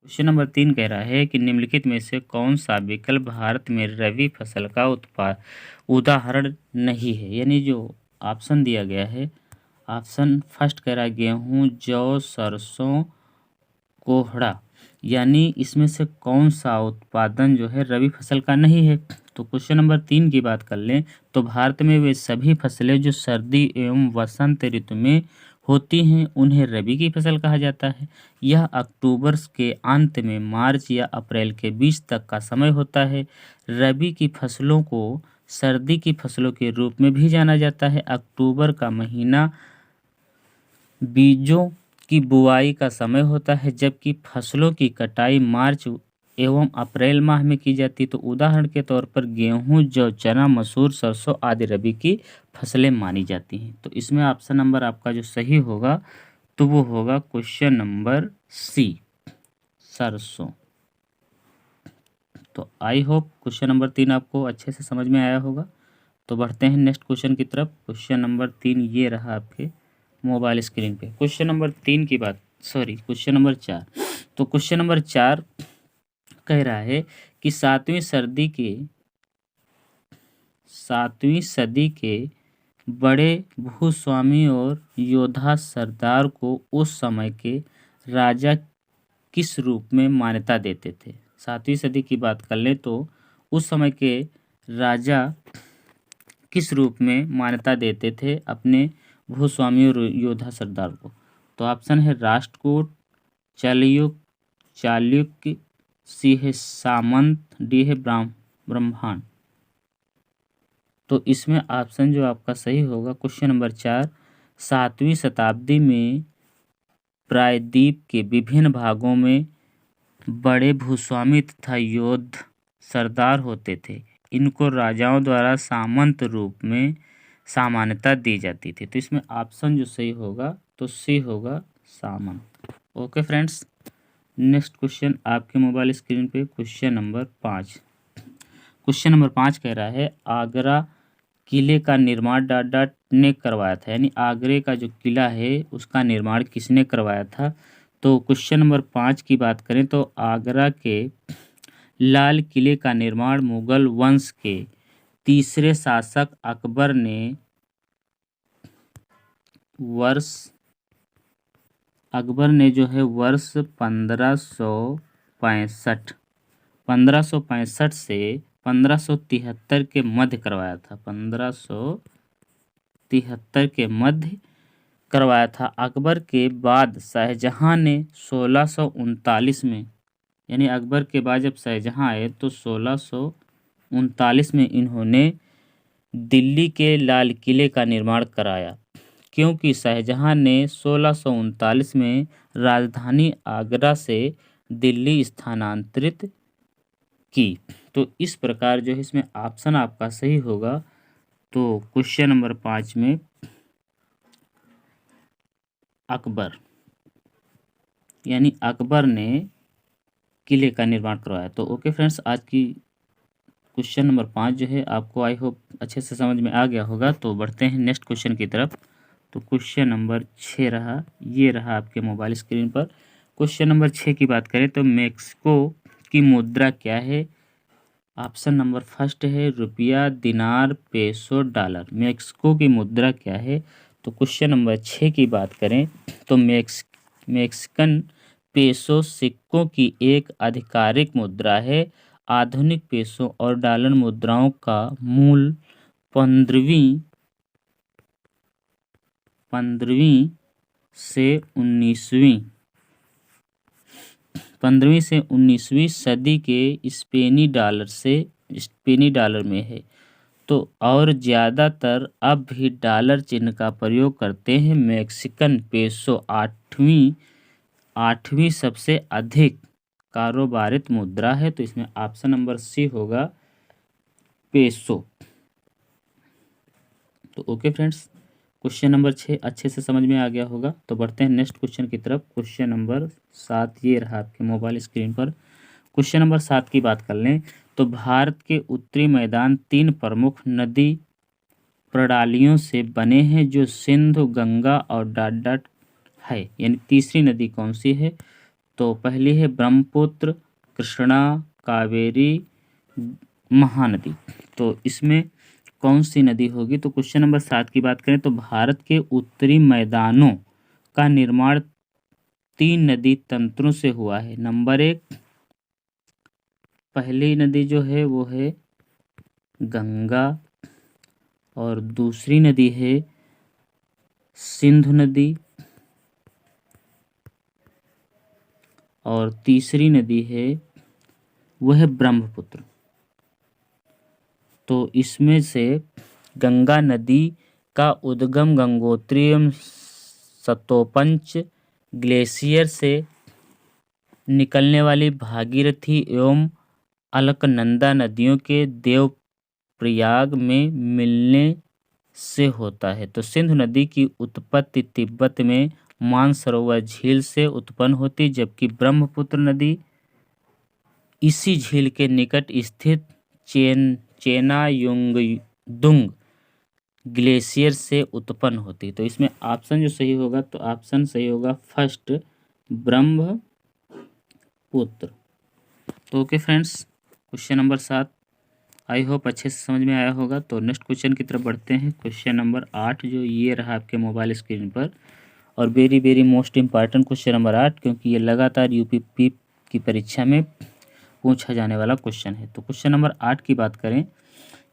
Question number 3 कह रहा है कि निम्नलिखित में से कौन सा विकल्प भारत में रबी फसल का उदाहरण नहीं है। यानी जो ऑप्शन दिया गया है, ऑप्शन फर्स्ट कह रहा है गेहूं, जौ, सरसों, कोहड़ा, यानी इसमें से कौन सा उत्पादन जो है रबी फसल का नहीं है। तो क्वेश्चन नंबर 3 की बात कर लें तो भारत में वे सभी फसलें जो सर्दी एवं वसंत ऋतु में होती हैं उन्हें रबी की फसल कहा जाता है। यह अक्टूबर के अंत में मार्च या अप्रैल के बीच तक का समय होता है। रबी की फसलों को सर्दी की फसलों के रूप में भी जाना जाता है। अक्टूबर का महीना बीजों की बुआई का समय होता है, जबकि फसलों की कटाई मार्च एवं अप्रैल माह में की जाती है। तो उदाहरण के तौर पर गेहूं, जौ, चना, मसूर, सरसों आदि रबी की फसलें मानी जाती हैं। तो इसमें ऑप्शन नंबर आपका जो सही होगा तो वो होगा क्वेश्चन नंबर सी, सरसों। तो आई होप क्वेश्चन नंबर 3 आपको अच्छे से समझ में आया होगा। तो बढ़ते हैं नेक्स्ट क्वेश्चन की तरफ। क्वेश्चन नंबर 3 ये रहा आपके मोबाइल स्क्रीन पे। क्वेश्चन नंबर 3 की बात, सॉरी क्वेश्चन नंबर 4। तो क्वेश्चन नंबर 4 कह रहा है कि 7वीं सदी के बड़े भूस्वामी और योद्धा सरदार को उस समय के राजा किस रूप में मान्यता देते थे। 7वीं सदी की बात कर ले तो उस समय के राजा किस रूप में मान्यता देते थे अपने भूस्वामी और योद्धा सरदार को। तो ऑप्शन है राष्ट्रकूट, चालुक्य, सी है सामंत, डी है ब्रह्मांड। तो इसमें ऑप्शन जो आपका सही होगा क्वेश्चन नंबर 4, 7वीं शताब्दी में प्रायद्वीप के विभिन्न भागों में बड़े भूस्वामी तथा योद्ध सरदार होते थे। इनको राजाओं द्वारा सामंत रूप में सामान्यता दी जाती थी। तो इसमें ऑप्शन जो सही होगा तो सी होगा सामंत। ओके फ्रेंड्स, नेक्स्ट क्वेश्चन आपके मोबाइल स्क्रीन पे क्वेश्चन नंबर 5। क्वेश्चन नंबर 5 कह रहा है आगरा किले का निर्माण डॉट डॉट ने करवाया था। यानी आगरे का जो किला है उसका निर्माण किसने करवाया था। तो क्वेश्चन नंबर 5 की बात करें तो आगरा के लाल किले का निर्माण मुगल वंश के तीसरे शासक अकबर ने जो है वर्ष 1565 से 1573 के मध्य करवाया था। 1573 के मध्य करवाया था। अकबर के बाद शाहजहां ने 1639 में, यानी अकबर के बाद जब शाहजहां आए तो 1639 में इन्होंने दिल्ली के लाल किले का निर्माण कराया, क्योंकि शाहजहां ने 1639 में राजधानी आगरा से दिल्ली स्थानांतरित की। तो इस प्रकार जो है इसमें ऑप्शन आपका सही होगा। तो क्वेश्चन नंबर 5 में अकबर, यानी अकबर ने किले का निर्माण करवाया। तो ओके फ्रेंड्स, आज की क्वेश्चन नंबर 5 जो है आपको आई होप अच्छे से समझ में आ गया होगा। तो बढ़ते हैं नेक्स्ट क्वेश्चन की तरफ। तो क्वेश्चन नंबर 6 रहा, ये रहा आपके मोबाइल स्क्रीन पर। क्वेश्चन नंबर 6 की बात करें तो मेक्सिको की मुद्रा क्या है। ऑप्शन नंबर फर्स्ट है रुपया, दिनार, पेसो, डॉलर। मेक्सिको की मुद्रा क्या है। तो क्वेश्चन नंबर 6 की बात करें तो मेक्सिकन पेसो सिक्कों की एक आधिकारिक मुद्रा है। आधुनिक पेसो और डॉलर मुद्राओं का मूल 15वीं से 19वीं सदी के स्पेनी डॉलर में है। तो और ज़्यादातर अब भी डॉलर चिन्ह का प्रयोग करते हैं। मेक्सिकन पेसो आठवीं सबसे अधिक कारोबारित मुद्रा है। तो इसमें ऑप्शन नंबर सी होगा पेसो। तो ओके फ्रेंड्स, क्वेश्चन नंबर 6 अच्छे से समझ में आ गया होगा। तो बढ़ते हैं नेक्स्ट क्वेश्चन की तरफ। क्वेश्चन नंबर 7 ये रहा आपके मोबाइल स्क्रीन पर। क्वेश्चन नंबर 7 की बात कर लें तो भारत के उत्तरी मैदान 3 प्रमुख नदी प्रणालियों से बने हैं, जो सिंधु, गंगा और डॉट डॉट है। यानी तीसरी नदी कौन सी है। तो पहली है ब्रह्मपुत्र, कृष्णा, कावेरी, महानदी। तो इसमें कौन सी नदी होगी? तो क्वेश्चन नंबर 7 की बात करें तो भारत के उत्तरी मैदानों का निर्माण 3 नदी तंत्रों से हुआ है। नंबर 1, पहली नदी जो है वो है गंगा, और दूसरी नदी है सिंधु नदी, और तीसरी नदी है वह ब्रह्मपुत्र। तो इसमें से गंगा नदी का उद्गम गंगोत्री एवं सतोपंच ग्लेशियर से निकलने वाली भागीरथी एवं अलकनंदा नदियों के देवप्रयाग में मिलने से होता है। तो सिंधु नदी की उत्पत्ति तिब्बत में मानसरोवर झील से उत्पन्न होती, जबकि ब्रह्मपुत्र नदी इसी झील के निकट स्थित चेनायुंगदुंग ग्लेशियर से उत्पन्न होती। तो इसमें ऑप्शन जो सही होगा, तो ऑप्शन सही होगा फर्स्ट, ब्रह्मपुत्र। तो okay friends, question number 7 I hope अच्छे से समझ में आया होगा। तो नेक्स्ट क्वेश्चन की तरफ बढ़ते हैं। क्वेश्चन नंबर 8 जो ये रहा आपके मोबाइल स्क्रीन पर, और very very most important question number 8, क्योंकि ये लगातार यूपी की परीक्षा में पूछा जाने वाला क्वेश्चन है। तो क्वेश्चन नंबर 8 की बात करें,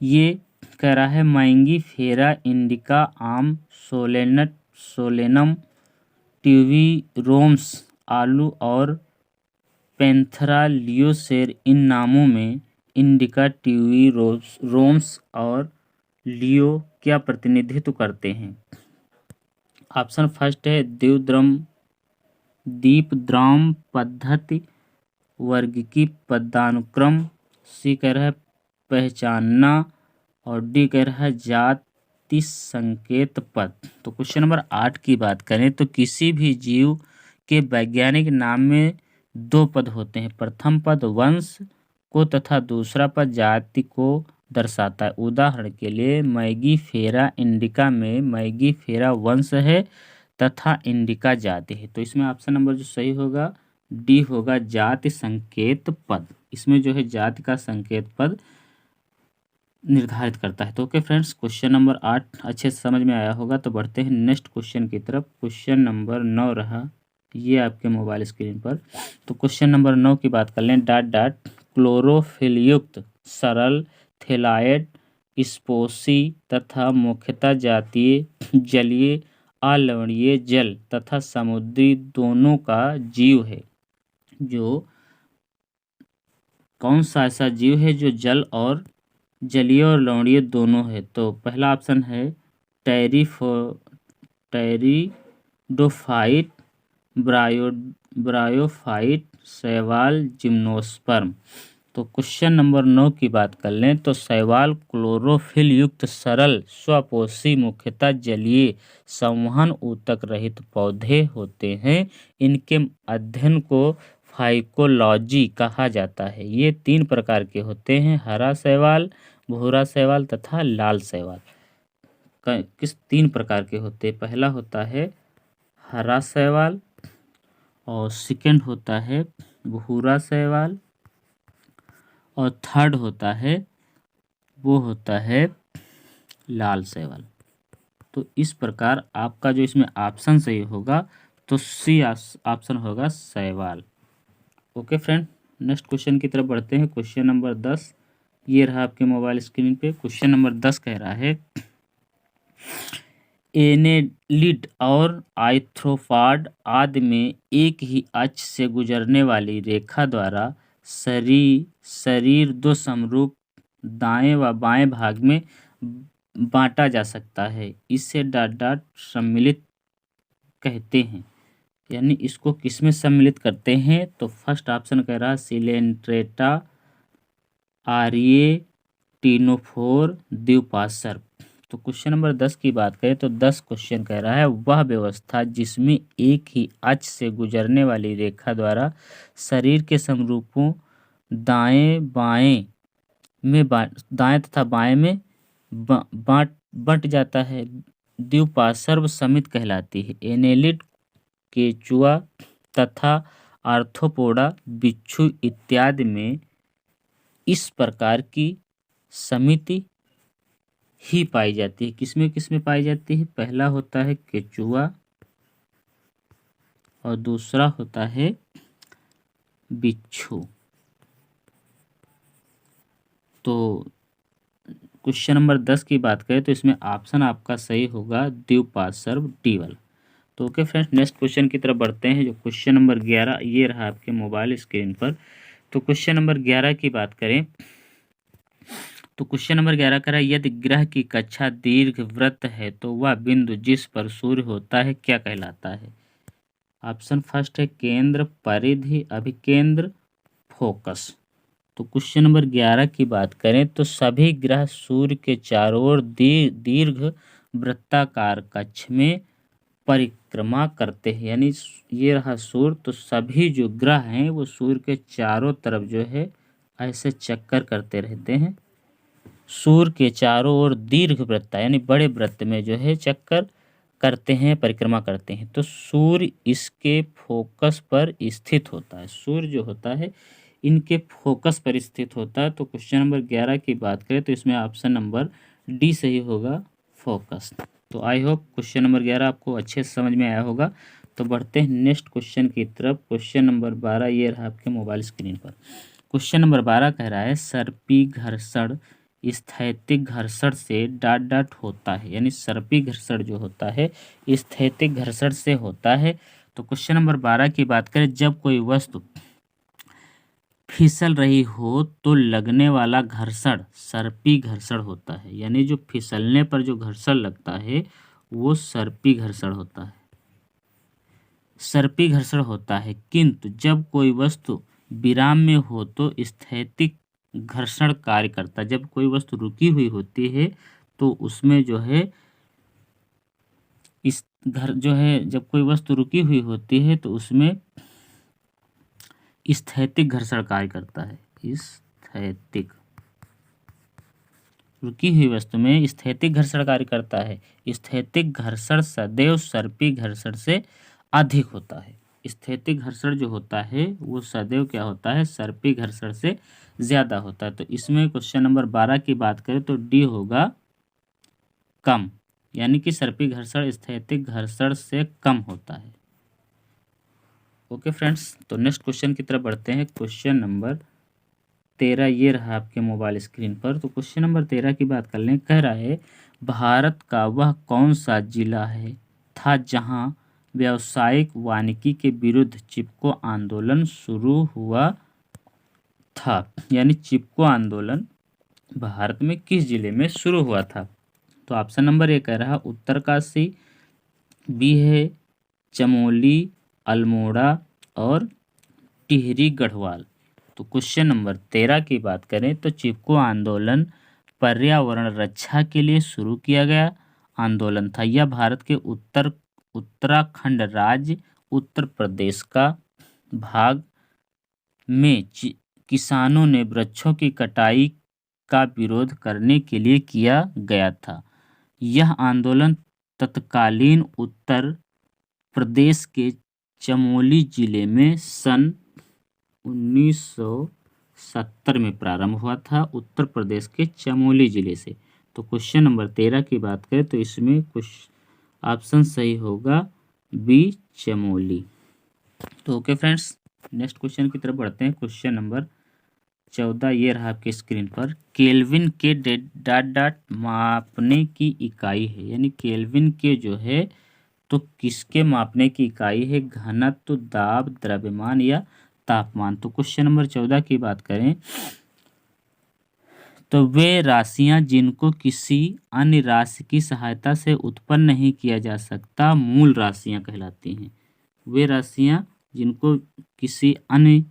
ये कह रहा है माइंगीफेरा इंडिका आम सोलेनम ट्यूबिरोम्स आलू और पैंथेरा लियोसेर इन नामों में इंडिका ट्यूबिरोम्स और लियो क्या प्रतिनिधित्व करते हैं? ऑप्शन फर्स्ट है दीपद्राम पद्धति, वर्ग की पदानुक्रम, सी कह रहा है पहचानना, और डी कह रहा है जाति संकेत पद। तो क्वेश्चन नंबर 8 की बात करें तो किसी भी जीव के वैज्ञानिक नाम में 2 पद होते हैं। प्रथम पद वंश को तथा दूसरा पद जाति को दर्शाता है। उदाहरण के लिए मैंगीफेरा इंडिका में मैंगीफेरा वंश है तथा इंडिका जाति है। तो इसमें ऑप्शन नंबर जो सही होगा डी होगा, जाति संकेत पद। इसमें जो है जाति का संकेत पद निर्धारित करता है। तो ओके फ्रेंड्स, क्वेश्चन नंबर 8 अच्छे से समझ में आया होगा। तो बढ़ते हैं नेक्स्ट क्वेश्चन की तरफ। क्वेश्चन नंबर 9 रहा ये आपके मोबाइल स्क्रीन पर। तो क्वेश्चन नंबर 9 की बात कर लें। क्लोरोफिल युक्त सरल थैलाइड स्पोसी तथा मुख्यतः जातीय जलीय अलवणीय जल तथा समुद्री दोनों का जीव है। जो कौन सा ऐसा जीव है जो जल और जलीय और लवणीय दोनों है? तो पहला ऑप्शन है टेरिडोफाइट, ब्रायोफाइट, शैवाल, जिम्नोस्पर्म। तो क्वेश्चन नंबर 9 की बात कर लें तो शैवाल क्लोरोफिल युक्त सरल स्वपोषी मुख्यतः जलीय संवहन ऊतक रहित पौधे होते हैं। इनके अध्ययन को फाइकोलॉजी कहा जाता है। ये 3 प्रकार के होते हैं, हरा शैवाल, भूरा शैवाल तथा लाल शैवाल। किस 3 प्रकार के होते हैं? पहला होता है हरा शैवाल, और सेकंड होता है भूरा शैवाल, और थर्ड होता है लाल शैवाल। तो इस प्रकार आपका जो इसमें ऑप्शन सही होगा तो सी ऑप्शन होगा शैवाल। ओके फ्रेंड, नेक्स्ट क्वेश्चन की तरफ बढ़ते हैं। क्वेश्चन नंबर 10 ये रहा आपके मोबाइल स्क्रीन पे। क्वेश्चन नंबर 10 कह रहा है एनेलिड और आर्थ्रोपॉड आदि में एक ही अक्ष से गुजरने वाली रेखा द्वारा शरीर 2 समरूप दाएं व बाएं भाग में बांटा जा सकता है। इसे डॉट सम्मिलित कहते हैं। यानी इसको किसमें सम्मिलित करते हैं? तो फर्स्ट ऑप्शन कह रहा है सिलेंट्रेटा आरिएटिनोफोर द्विपार्श्व। तो क्वेश्चन नंबर 10 की बात करें तो 10 क्वेश्चन कह रहा है वह व्यवस्था जिसमें एक ही अक्ष से गुजरने वाली रेखा द्वारा शरीर के समरूपों दाएं तथा बाएं में बंट जाता है, द्विपार्श्व समित कहलाती है। एनेलिड, केचुआ तथा आर्थ्रोपोडा, बिच्छू इत्यादि में इस प्रकार की समिति ही पाई जाती है। किसमें पाई जाती है? पहला होता है केचुआ और दूसरा होता है बिच्छू। तो क्वेश्चन नंबर 10 की बात करें तो इसमें ऑप्शन आपका सही होगा द्विपार्श्व डी वाला। तो ओके फ्रेंड्स, नेक्स्ट क्वेश्चन की तरफ बढ़ते हैं, जो क्वेश्चन नंबर 11 ये रहा आपके मोबाइल स्क्रीन पर। तो क्वेश्चन नंबर 11 की बात करें तो क्वेश्चन नंबर 11 कह रहा है, यदि ग्रह की कक्षा दीर्घवृत्त है तो वह बिंदु जिस पर सूर्य होता है क्या कहलाता है? ऑप्शन फर्स्ट है केंद्र, परिधि, अभिकेंद्र, फोकस। तो क्वेश्चन नंबर 11 की बात करें तो सभी ग्रह सूर्य के चारों ओर दीर्घ वृत्ताकार कक्ष में परिक्रमा करते हैं। यानी ये रहा सूर्य, तो सभी जो ग्रह हैं वो सूर्य के चारों तरफ जो है ऐसे चक्कर करते रहते हैं। सूर्य के चारों ओर दीर्घ वृत्त यानी बड़े वृत्त में जो है चक्कर करते हैं, परिक्रमा करते हैं। तो सूर्य इसके फोकस पर स्थित होता है। सूर्य जो होता है इनके फोकस पर स्थित होता है। तो क्वेश्चन नंबर 11 की बात करें तो इसमें ऑप्शन नंबर डी सही होगा, फोकस। तो आई होप क्वेश्चन नंबर 11 आपको अच्छे से समझ में आया होगा। तो बढ़ते हैं नेक्स्ट क्वेश्चन की तरफ। क्वेश्चन नंबर 12 ये रहा आपके मोबाइल स्क्रीन पर। क्वेश्चन नंबर 12 कह रहा है, सर्पी घर्षण स्थैतिक घर्षण से डॉट डॉट होता है। यानी सर्पी घर्षण जो होता है स्थैतिक घर्षण से होता है। तो क्वेश्चन नंबर 12 की बात करें, जब कोई वस्तु फिसल रही हो तो लगने वाला घर्षण सर्पी घर्षण होता है। यानी जो फिसलने पर जो घर्षण लगता है वो सर्पी घर्षण होता है, सर्पी घर्षण होता है। किंतु जब कोई वस्तु विराम में हो तो स्थैतिक घर्षण कार्य करता है। जब कोई वस्तु रुकी हुई होती है तो उसमें जो है जब कोई वस्तु रुकी हुई होती है तो उसमें स्थैतिक घर्षण कार्य करता है। स्थैतिक, रुकी हुई वस्तु में स्थैतिक घर्षण कार्य करता है। स्थैतिक घर्षण सदैव सर्पी घर्षण से अधिक होता है। स्थैतिक घर्षण जो होता है वो सदैव क्या होता है? सर्पी घर्षण से ज्यादा होता है। तो इसमें क्वेश्चन नंबर 12 की बात करें तो डी होगा, कम। यानी कि सर्पी घर्षण स्थैतिक घर्षण से कम होता है। ओके फ्रेंड्स, तो नेक्स्ट क्वेश्चन की तरफ बढ़ते हैं। क्वेश्चन नंबर 13 ये रहा आपके मोबाइल स्क्रीन पर। तो क्वेश्चन नंबर 13 की बात कर लें। कह रहा है, भारत का वह कौन सा जिला था जहां व्यावसायिक वानिकी के विरुद्ध चिपको आंदोलन शुरू हुआ था? यानी चिपको आंदोलन भारत में किस जिले में शुरू हुआ था? तो ऑप्शन नंबर ए कह रहा उत्तरकाशी, बी है चमोली, अल्मोड़ा और टिहरी गढ़वाल। तो क्वेश्चन नंबर 13 की बात करें तो चिपको आंदोलन पर्यावरण रक्षा के लिए शुरू किया गया आंदोलन था। यह भारत के उत्तराखंड राज्य उत्तर प्रदेश का भाग में किसानों ने वृक्षों की कटाई का विरोध करने के लिए किया गया था। यह आंदोलन तत्कालीन उत्तर प्रदेश के चमोली जिले में सन 1970 में प्रारंभ हुआ था, उत्तर प्रदेश के चमोली जिले से। तो क्वेश्चन नंबर 13 की बात करें तो इसमें कुछ ऑप्शन सही होगा, बी चमोली। तो ओके फ्रेंड्स, नेक्स्ट क्वेश्चन की तरफ बढ़ते हैं। क्वेश्चन नंबर 14 ये रहा आपके स्क्रीन पर। केल्विन के डॉट डॉट मापने की इकाई है। यानी केल्विन के जो है तो किसके मापने की इकाई है? घनत्व, दाब, द्रव्यमान या तापमान। तो क्वेश्चन नंबर 14 की बात करें तो वे राशियां जिनको किसी अन्य राशि की सहायता से उत्पन्न नहीं किया जा सकता मूल राशियां कहलाती हैं। वे राशियां जिनको किसी अन्य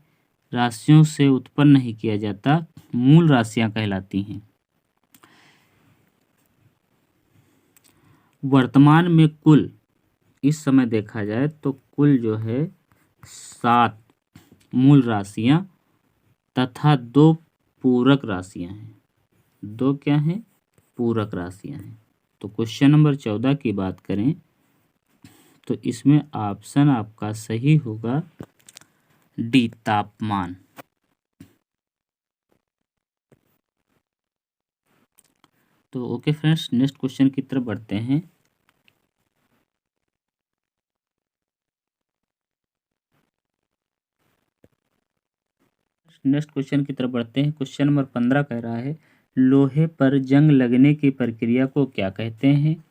राशियों से उत्पन्न नहीं किया जाता मूल राशियां कहलाती हैं। वर्तमान में कुल इस समय देखा जाए तो कुल जो है 7 मूल राशियां तथा 2 पूरक राशियां हैं। 2 क्या हैं? पूरक राशियां हैं। तो क्वेश्चन नंबर 14 की बात करें तो इसमें ऑप्शन आपका सही होगा डी तापमान। तो ओके फ्रेंड्स, नेक्स्ट क्वेश्चन की तरफ बढ़ते हैं। नेक्स्ट क्वेश्चन की तरफ बढ़ते हैं। क्वेश्चन नंबर 15 कह रहा है लोहे पर जंग लगने की प्रक्रिया को क्या कहते हैं?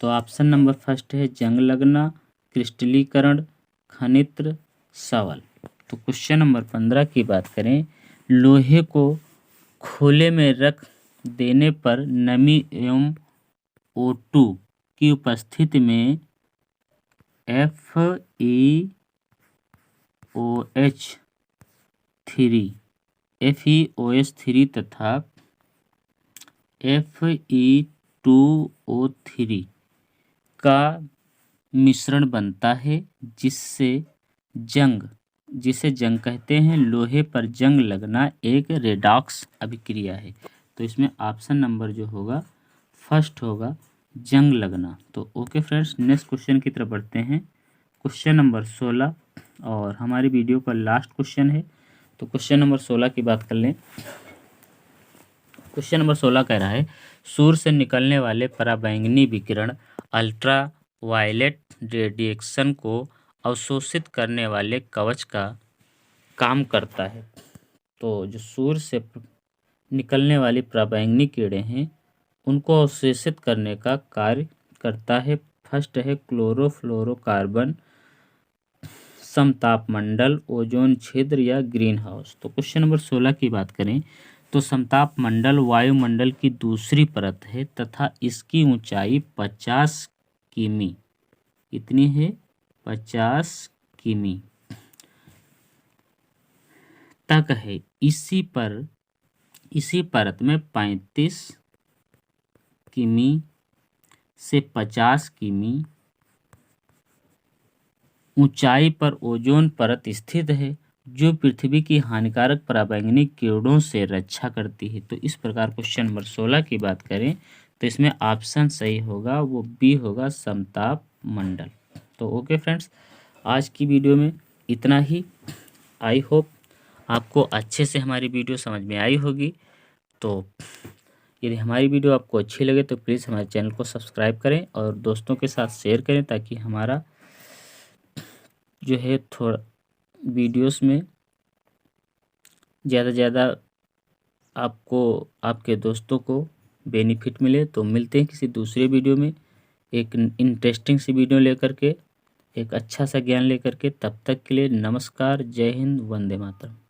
तो ऑप्शन नंबर फर्स्ट है जंग लगना, क्रिस्टलीकरण, खनित्र, सवल। तो क्वेश्चन नंबर 15 की बात करें, लोहे को खोले में रख देने पर नमी एवं O2 की उपस्थिति में FeOH3 तथा Fe2O3 का मिश्रण बनता है, जिसे जंग कहते हैं। लोहे पर जंग लगना एक रेडॉक्स अभिक्रिया है। तो इसमें ऑप्शन नंबर जो होगा फर्स्ट होगा जंग लगना। तो ओके फ्रेंड्स, नेक्स्ट क्वेश्चन की तरफ बढ़ते हैं। क्वेश्चन नंबर 16 और हमारी वीडियो का लास्ट क्वेश्चन है। तो क्वेश्चन नंबर 16 की बात कर लें। क्वेश्चन नंबर 16 कह रहा है सूर्य से निकलने वाले पराबैंगनी विकिरण अल्ट्रा वायलेट रेडिएशन को अवशोषित करने वाले कवच का काम करता है। तो जो सूर्य से निकलने वाली पराबैंगनी किरणें हैं उनको अवशोषित करने का कार्य करता है। फर्स्ट है क्लोरोफ्लोरोकार्बन, समतापमंडल, ओजोन छिद्र या ग्रीन हाउस। तो क्वेश्चन नंबर 16 की बात करें तो समतापमंडल वायुमंडल की दूसरी परत है तथा इसकी ऊंचाई 50 किमी कितनी है 50 किमी तक है। इसी परत में 35 किमी से 50 किमी ऊंचाई पर ओजोन परत स्थित है जो पृथ्वी की हानिकारक पराबैंगनी किरणों से रक्षा करती है। तो इस प्रकार क्वेश्चन नंबर 16 की बात करें तो इसमें ऑप्शन सही होगा वो बी होगा समताप मंडल। तो ओके फ्रेंड्स, आज की वीडियो में इतना ही। आई होप आपको अच्छे से हमारी वीडियो समझ में आई होगी। तो यदि हमारी वीडियो आपको अच्छी लगे तो प्लीज़ हमारे चैनल को सब्सक्राइब करें और दोस्तों के साथ शेयर करें ताकि हमारा जो है थोड़ा वीडियोस में ज़्यादा से ज़्यादा आपको आपके दोस्तों को बेनिफिट मिले। तो मिलते हैं किसी दूसरे वीडियो में एक इंटरेस्टिंग सी वीडियो लेकर के, एक अच्छा सा ज्ञान लेकर के। तब तक के लिए नमस्कार, जय हिंद, वंदे मातरम।